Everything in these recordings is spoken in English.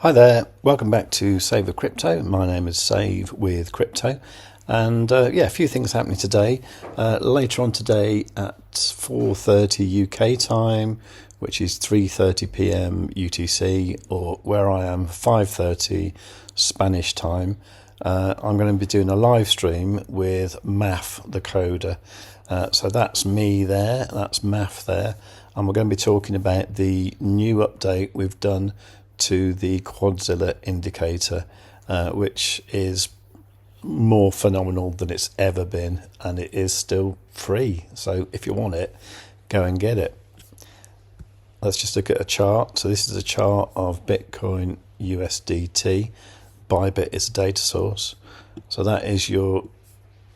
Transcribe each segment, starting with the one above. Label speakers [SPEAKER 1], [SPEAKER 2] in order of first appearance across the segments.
[SPEAKER 1] Hi there, welcome back to Save with Crypto. My name is Save with Crypto, and a few things happening today. Later on today at 4:30 UK time, which is 3:30 p.m. UTC, or where I am 5:30 Spanish time. I'm going to be doing a live stream with Maf, the coder. So that's me there, that's Maf there, and we're going to be talking about the new update we've done to the Quadzilla indicator, which is more phenomenal than it's ever been, and it is still free. So if you want it, go and get it. Let's just look at a chart. So this is a chart of Bitcoin USDT. Bybit is a data source. So that is your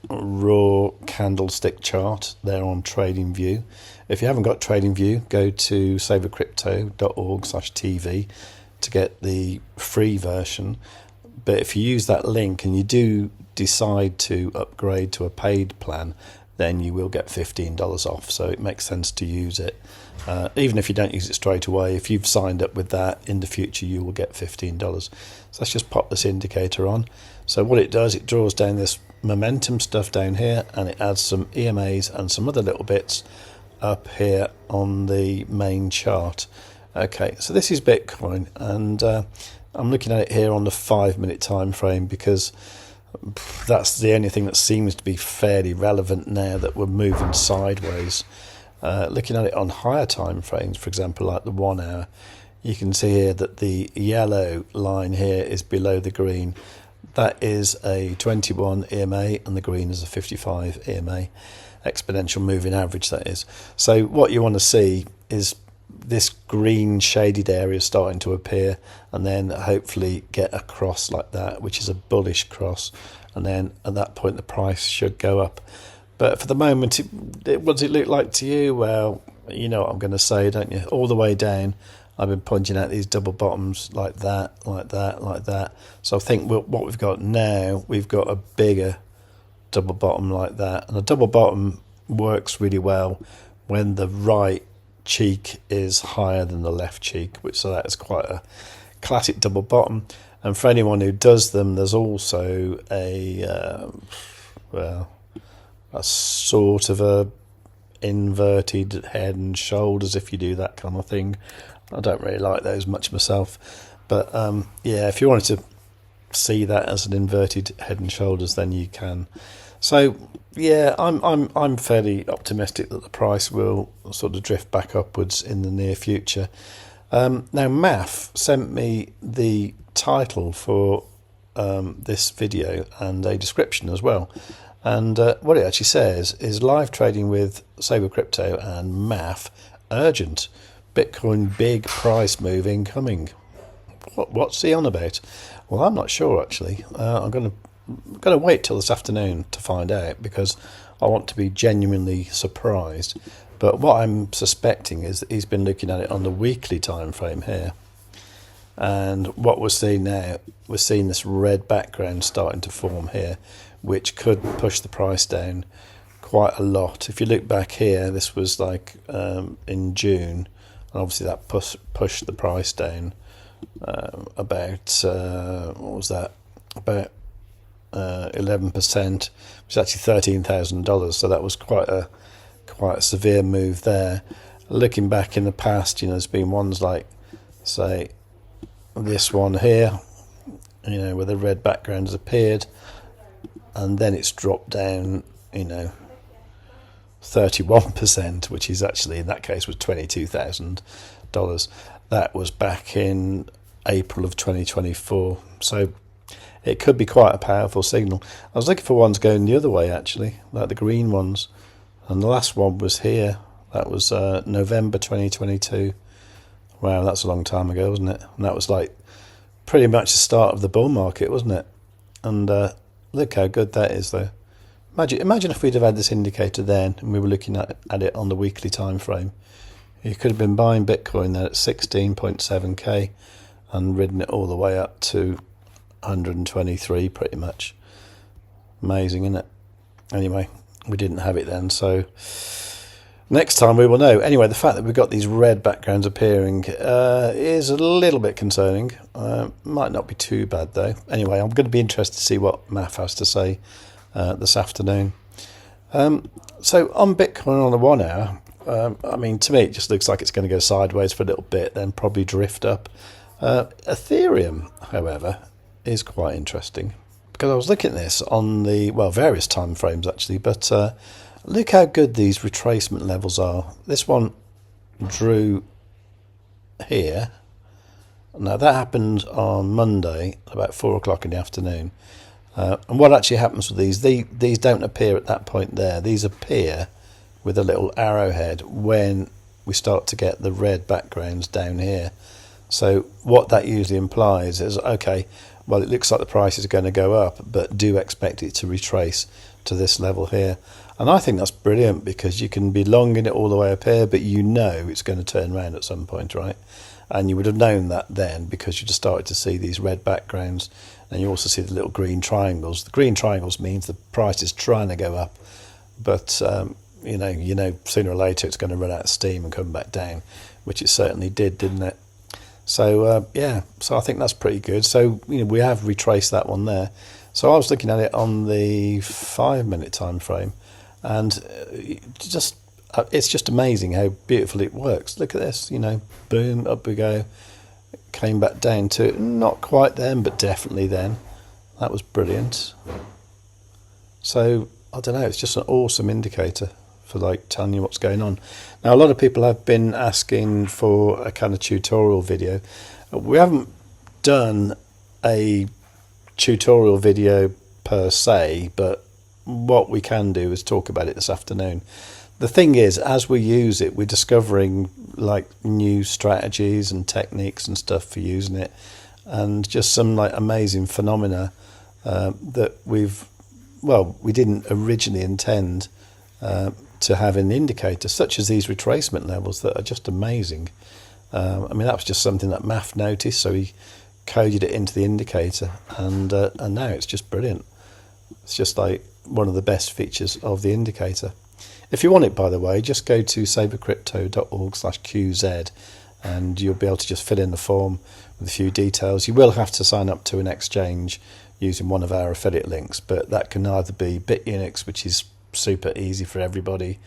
[SPEAKER 1] raw candlestick chart there on TradingView. If you haven't got TradingView, go to savewithcrypto.org/TV to get the free version. But if you use that link and you do decide to upgrade to a paid plan, then you will get $15 off. So it makes sense to use it. Even if you don't use it straight away, if you've signed up with that, in the future you will get $15. So let's just pop this indicator on. So what it does, it draws down this momentum stuff down here, and it adds some EMAs and some other little bits up here on the main chart. Okay, so this is Bitcoin, and I'm looking at it here on the 5-minute time frame because that's the only thing that seems to be fairly relevant now that we're moving sideways. Looking at it on higher time frames, for example, like the 1 hour, you can see here that the yellow line here is below the green. That is a 21 EMA, and the green is a 55 EMA, exponential moving average, that is. So what you want to see is this green shaded area starting to appear, and then hopefully get a cross like that, which is a bullish cross, and then at that point the price should go up. But for the moment, what does it look like to you? Well, you know what I'm going to say, don't you? All the way down, I've been pointing out these double bottoms like that, like that, like that. So I think what we've got now, we've got a bigger double bottom like that. And a double bottom works really well when the right cheek is higher than the left cheek, so that is quite a classic double bottom. And for anyone who does them, there's also a sort of a inverted head and shoulders if you do that kind of thing. I don't really like those much myself, but if you wanted to see that as an inverted head and shoulders, then you can. So yeah, I'm fairly optimistic that the price will sort of drift back upwards in the near future. Now Maf sent me the title for this video and a description as well, and what it actually says is live trading with Save with Crypto and Maf urgent, Bitcoin big price move incoming. What's he on about? Well, I'm not sure actually. I'm going to wait till this afternoon to find out, because I want to be genuinely surprised. But what I'm suspecting is that he's been looking at it on the weekly time frame here, and what we're seeing now, we're seeing this red background starting to form here, which could push the price down quite a lot. If you look back here, this was like in June, and obviously that pushed the price down about what was that, about 11%, which is actually $13,000. So that was quite a severe move there. Looking back in the past, there's been ones like, say, this one here, where the red background has appeared, and then it's dropped down, 31%, which is actually, in that case, was $22,000. That was back in April of 2024. So it could be quite a powerful signal. I was looking for ones going the other way, actually, like the green ones. And the last one was here. That was November 2022. Wow, that's a long time ago, wasn't it? And that was like pretty much the start of the bull market, wasn't it? And look how good that is, though. Imagine if we'd have had this indicator then, and we were looking at it on the weekly time frame. You could have been buying Bitcoin there at 16.7k and ridden it all the way up to 123 pretty much. Amazing, isn't it? Anyway, we didn't have it then, so Next time we will know. Anyway, the fact that we've got these red backgrounds appearing is a little bit concerning. Might not be too bad though. Anyway, I'm going to be interested to see what Math has to say this afternoon. So on Bitcoin on the 1 hour, I mean, to me it just looks like it's going to go sideways for a little bit, then probably drift up. Ethereum, however, is quite interesting, because I was looking at this on the, well, various time frames actually, but look how good these retracement levels are. This one drew here. Now that happened on Monday about 4 o'clock in the afternoon. And what actually happens with these don't appear at that point there. These appear with a little arrowhead when we start to get the red backgrounds down here. So what that usually implies is, okay, well, it looks like the price is going to go up, but do expect it to retrace to this level here. And I think that's brilliant, because you can be longing it all the way up here, but you know it's going to turn around at some point, right? And you would have known that then, because you just started to see these red backgrounds, and you also see the little green triangles. The green triangles means the price is trying to go up, but you know sooner or later it's going to run out of steam and come back down, which it certainly did, didn't it? So yeah, so I think that's pretty good. So we have retraced that one there. So I was looking at it on the 5-minute time frame, and it's just amazing how beautifully it works. Look at this, boom, up we go. Came back down to not quite then, but definitely then. That was brilliant. So I don't know, it's just an awesome indicator for telling you what's going on. Now, a lot of people have been asking for a kind of tutorial video. We haven't done a tutorial video per se, but what we can do is talk about it this afternoon. The thing is, as we use it, we're discovering new strategies and techniques and stuff for using it, and just some amazing phenomena that we didn't originally intend to have in the indicator, such as these retracement levels that are just amazing. I mean, that was just something that Math noticed, so he coded it into the indicator, and now it's just brilliant. It's just one of the best features of the indicator. If you want it, by the way, just go to savewith.crypto.org/QZ, and you'll be able to just fill in the form with a few details. You will have to sign up to an exchange using one of our affiliate links, but that can either be Bitunix, which is super easy for everybody.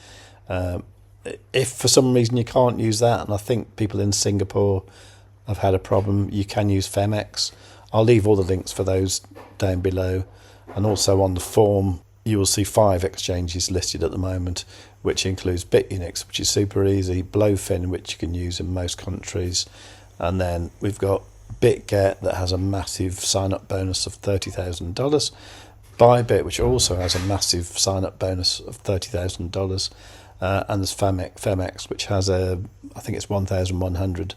[SPEAKER 1] If for some reason you can't use that, and I think people in Singapore have had a problem, you can use Phemex. I'll leave all the links for those down below, and also on the form you will see 5 exchanges listed at the moment, which includes Bitunix, which is super easy, Blofin, which you can use in most countries, and then we've got BitGet that has a massive sign-up bonus of $30,000, Bybit, which also has a massive sign-up bonus of $30,000, and there's Phemex, which has I think it's $1,100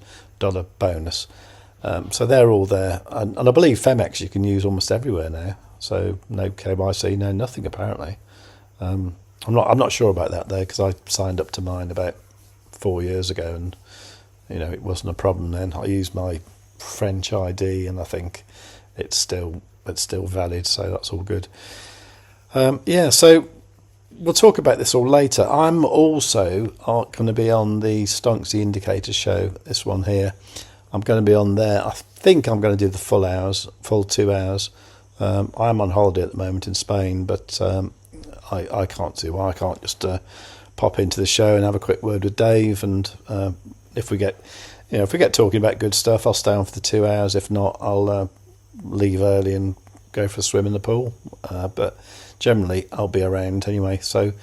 [SPEAKER 1] bonus. So they're all there, and I believe Phemex you can use almost everywhere now. So no KYC, no nothing apparently. I'm not sure about that though, because I signed up to mine about 4 years ago, and it wasn't a problem then. I used my French ID, and I think it's still valid, so that's all good. Yeah, so we'll talk about this all later. I'm also going to be on the Stonksy Indicator show, this one here. I'm going to be on there. I think I'm going to do the full 2 hours. I'm on holiday at the moment in Spain, but I can't see why I can't just pop into the show and have a quick word with Dave. And if we get talking about good stuff, I'll stay on for the 2 hours. If not, I'll leave early and go for a swim in the pool. But generally, I'll be around anyway. So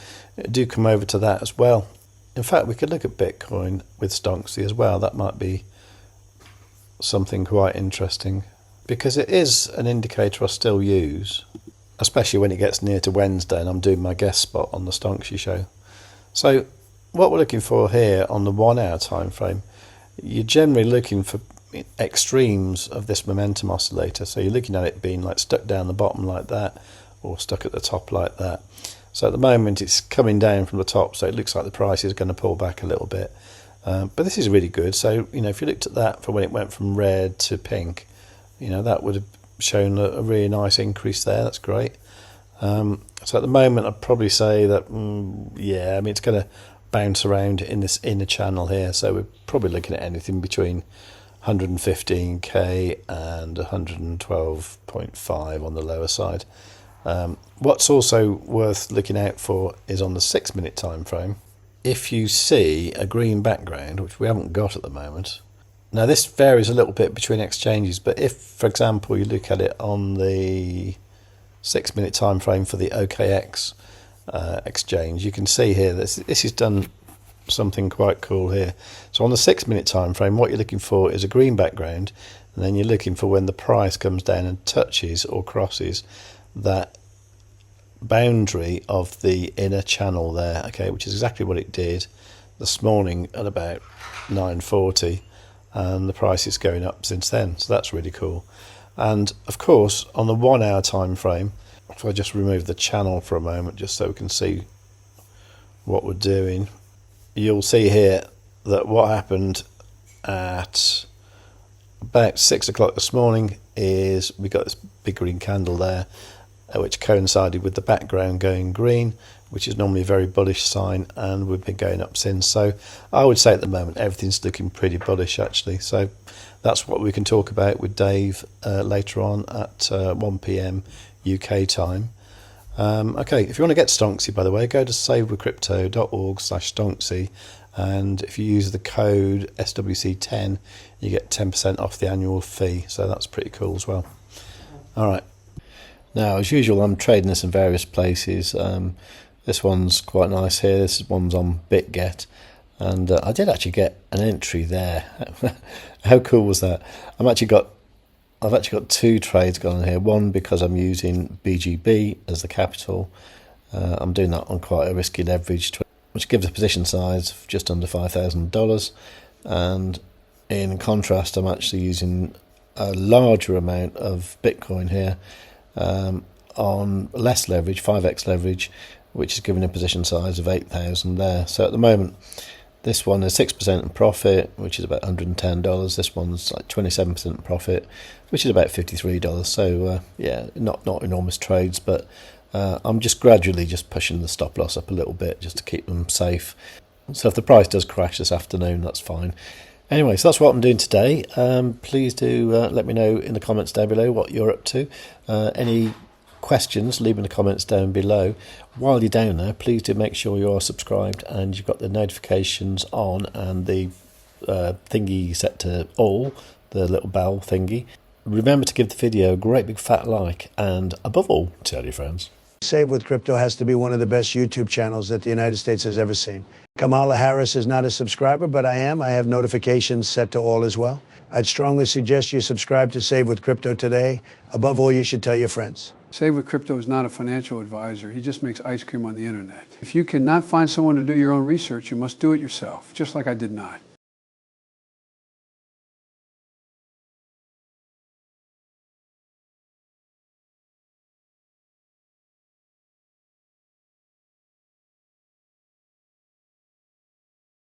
[SPEAKER 1] do come over to that as well. In fact, we could look at Bitcoin with Stonksy as well. That might be something quite interesting, because it is an indicator I still use, especially when it gets near to Wednesday and I'm doing my guest spot on the Stonksy show. So what we're looking for here on the 1 hour time frame, you're generally looking for extremes of this momentum oscillator. So you're looking at it being stuck down the bottom like that, or stuck at the top like that. So at the moment it's coming down from the top, so it looks like the price is going to pull back a little bit. But this is really good. So if you looked at that for when it went from red to pink, that would have shown a really nice increase there. That's great. So at the moment I'd probably say that it's going to bounce around in this inner channel here. So we're probably looking at anything between 115k and 112.5 on the lower side. What's also worth looking out for is on the 6-minute time frame. If you see a green background, which we haven't got at the moment. Now this varies a little bit between exchanges, but if, for example, you look at it on the 6-minute time frame for the OKX exchange, you can see here that this has done something quite cool here. So on the 6-minute time frame, what you're looking for is a green background, and then you're looking for when the price comes down and touches or crosses that boundary of the inner channel there, okay, which is exactly what it did this morning at about 9:40, and the price is going up since then. So that's really cool. And of course, on the 1 hour time frame, if I just remove the channel for a moment just so we can see what we're doing, you'll see here that what happened at about 6 o'clock this morning is we got this big green candle there, which coincided with the background going green, which is normally a very bullish sign, and we've been going up since. So I would say at the moment everything's looking pretty bullish actually. So that's what we can talk about with Dave later on at 1 p.m. UK time. Okay, if you want to get stonksy, by the way, go to savewithcrypto.org/stonksy, and if you use the code SWC10 you get 10% off the annual fee, so that's pretty cool as well. Alright, now as usual I'm trading this in various places. This one's quite nice here. This one's on BitGet, and I did actually get an entry there. How cool was that? I've actually got 2 trades going on here. One because I'm using BGB as the capital. I'm doing that on quite a risky leverage, which gives a position size of just under $5,000. And in contrast, I'm actually using a larger amount of Bitcoin here on less leverage, 5x leverage, which is giving a position size of 8,000 there. So at the moment, this one is 6% in profit, which is about $110. This one's like 27% profit, which is about $53. So yeah, not enormous trades, but I'm just gradually just pushing the stop loss up a little bit just to keep them safe. So if the price does crash this afternoon, that's fine. Anyway, so that's what I'm doing today. Please do let me know in the comments down below what you're up to. Any questions, leave in the comments down below. While you're down there, please do make sure you are subscribed and you've got the notifications on and the thingy set to all, the little bell thingy. Remember to give the video a great big fat like, and above all, tell your friends.
[SPEAKER 2] Save with Crypto has to be one of the best YouTube channels that the United States has ever seen. Kamala Harris is not a subscriber, but I am. I have notifications set to all as well. I'd strongly suggest you subscribe to Save with Crypto today. Above all, you should tell your friends.
[SPEAKER 3] Save with Crypto is not a financial advisor. He just makes ice cream on the internet. If you cannot find someone to do your own research, you must do it yourself, just like I did not.